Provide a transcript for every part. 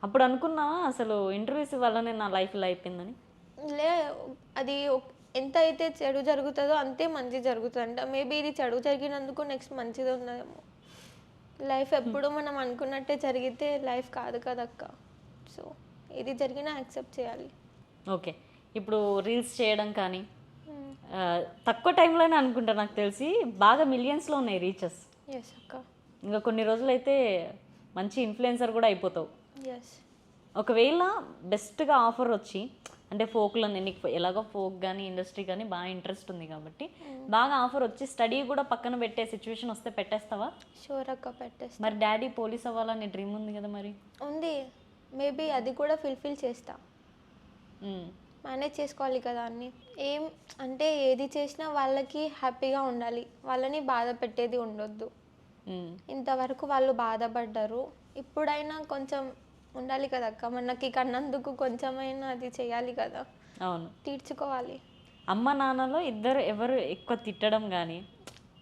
అప్పుడు అనుకున్నావా అసలు ఇంటర్వ్యూస్ ఇవ్వాలనే నా లైఫ్ ఇలా అయిపోయిందని? లే అది ఎంత అయితే చెడు జరుగుతుందో అంతే మంచి జరుగుతుందంట. మేబీ ఇది చెడు జరిగినందుకు నెక్స్ట్ మంచిది ఉన్నదేమో. లైఫ్ ఎప్పుడు మనం అనుకున్నట్టే జరిగితే లైఫ్ కాదు కదక్క. సో ఏది జరిగినా యాక్సెప్ట్ చేయాలి. ఓకే. ఇప్పుడు రీల్స్ చేయడం కానీ తక్కువ టైంలోనే అనుకుంటా నాకు తెలిసి బాగా మిలియన్స్లో ఉన్నాయి రీచెస్. ఎస్ అక్క. ఇంకా కొన్ని రోజులైతే మంచి ఇన్ఫ్లుయెన్సర్ కూడా అయిపోతావు. ఎస్. ఒకవేళ బెస్ట్గా ఆఫర్ వచ్చి అంటే ఫోక్లో నీకు ఎలాగో ఫోక్ కానీ ఇండస్ట్రీ కానీ బాగా ఇంట్రెస్ట్ ఉంది కాబట్టి బాగా ఆఫర్ వచ్చి స్టడీ కూడా పక్కన పెట్టే సిచ్యువేషన్ వస్తే పెట్టేస్తావా? షూర్ అక్క, పెట్టేస్తా. మరి డాడీ పోలీస్ అవ్వాలని డ్రీమ్ ఉంది కదా మరి? ఉంది. మేబీ అది కూడా ఫుల్ఫిల్ చేస్తా. మేనేజ్ చేసుకోవాలి కదా అన్నీ. ఏం అంటే ఏది చేసినా వాళ్ళకి హ్యాపీగా ఉండాలి, వాళ్ళని బాధ పెట్టేది ఉండొద్దు. ఇంతవరకు వాళ్ళు బాధపడ్డారు, ఇప్పుడైనా కొంచెం ఉండాలి కదా అక్క. మనకి కన్నందుకు కొంచెమైనా అది చేయాలి కదా. అవును, తీర్చుకోవాలి. అమ్మ నాన్నలో ఇద్దరు ఎవరు ఎక్కువ తిట్టడం కానీ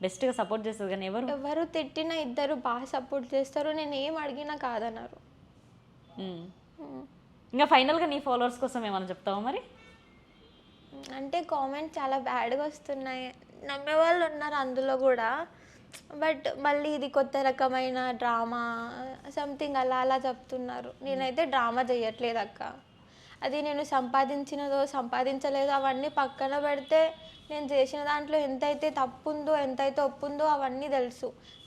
బెస్ట్గా సపోర్ట్ చేస్తారు కానీ ఎవరు తిట్టినా ఇద్దరు బాగా సపోర్ట్ చేస్తారు. నేను ఏం అడిగినా కాదన్నారు. ఇంకా ఫైనల్గా నీ ఫాలోవర్స్ కోసం ఏమైనా చెప్తావా మరి? అంటే కామెంట్ చాలా బ్యాడ్గా వస్తున్నాయి, నమ్మే వాళ్ళు ఉన్నారు అందులో కూడా. బట్ మళ్ళీ ఇది కొత్త రకమైన డ్రామా సంథింగ్ అలా అలా చెప్తున్నారు. నేనైతే డ్రామా చేయట్లేదు అక్క. అది నేను సంపాదించినదో సంపాదించలేదో అవన్నీ పక్కన పెడితే నేను చేసిన దాంట్లో ఎంతైతే తప్పు ఉందో ఎంతైతే ఒప్పు ఉందో అవన్నీ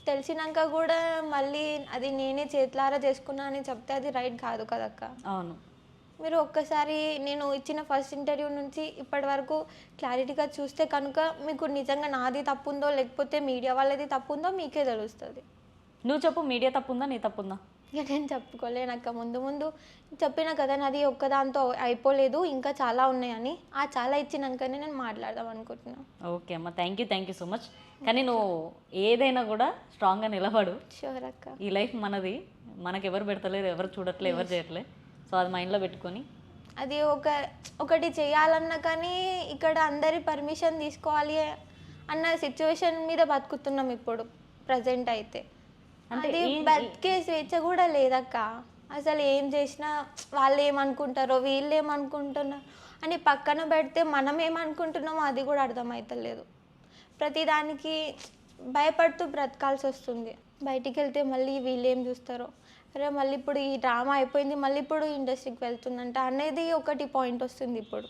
తెలిసినాక కూడా మళ్ళీ అది నేనే చేతులారా చేసుకున్నా అని చెప్తే అది రైట్ కాదు కదక్క. అవును. మీరు ఒక్కసారి నేను ఇచ్చిన ఫస్ట్ ఇంటర్వ్యూ నుంచి ఇప్పటి వరకు క్లారిటీగా చూస్తే కనుక మీకు నిజంగా నాది తప్పు ఉందో లేకపోతే మీడియా వాళ్ళది తప్పు ఉందో మీకే తెలుస్తుంది. నువ్వు చెప్పు, మీడియా తప్పు ఉందా నీ తప్పు ఉందా? ఇక నేను చెప్పుకోలేనక్క. ముందు చెప్పిన కదా నాది ఒక్కదాంతో అయిపోలేదు, ఇంకా చాలా ఉన్నాయని. ఆ చాలా ఇచ్చినాకనే నేను మాట్లాడదాం అనుకుంటున్నాను. ఓకే అమ్మ, థ్యాంక్ యూ సో మచ్. కానీ నువ్వు ఏదైనా కూడా స్ట్రాంగ్గా నిలబడు. షూర్ అక్క. ఈ లైఫ్ మనది, మనకు ఎవరు పెడతలేరు, ఎవరు చూడట్లే, ఎవరు చేయట్లే. సో అది మైండ్లో పెట్టుకొని అది ఒకటి చేయాలన్నా కానీ ఇక్కడ అందరి పర్మిషన్ తీసుకోవాలి అన్న సిచ్యువేషన్ మీద బతుకుతున్నాం ఇప్పుడు ప్రజెంట్ అయితే. అది బతికే స్వేచ్ఛ కూడా లేదక్క. అసలు ఏం చేసినా వాళ్ళు ఏమనుకుంటారో వీళ్ళు ఏమనుకుంటున్నారు అని పక్కన పెడితే మనం ఏమనుకుంటున్నామో అది కూడా అర్థమవుతలేదు. ప్రతిదానికి భయపడుతూ బ్రతకాల్సి వస్తుంది. బయటికి వెళ్తే మళ్ళీ వీళ్ళు ఏం చూస్తారో, అరే మళ్ళీ ఇప్పుడు ఈ డ్రామా అయిపోయింది మళ్ళీ ఇప్పుడు ఇండస్ట్రీకి వెళ్తుందంట అనేది ఒకటి పాయింట్ వస్తుంది. ఇప్పుడు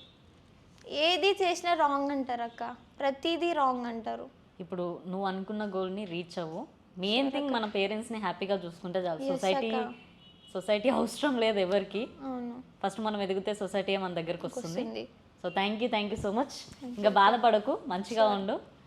ఏది చేసినా రాంగ్ అంటారు అక్క, ప్రతిదీ రాంగ్ అంటారు. ఇప్పుడు నువ్వు అనుకున్న గోల్ని రీచ్ అవ్వు. మెయిన్ థింగ్ మన పేరెంట్స్ని హ్యాపీగా చూసుకుంటే చాలు. సొసైటీ అవసరం లేదు ఎవరికి. ఫస్ట్ మనం ఎదిగితే సొసైటీ మన దగ్గరకు వస్తుంది. So thank you so much. ఇంకా బాధపడకు, మంచిగా ఉండు.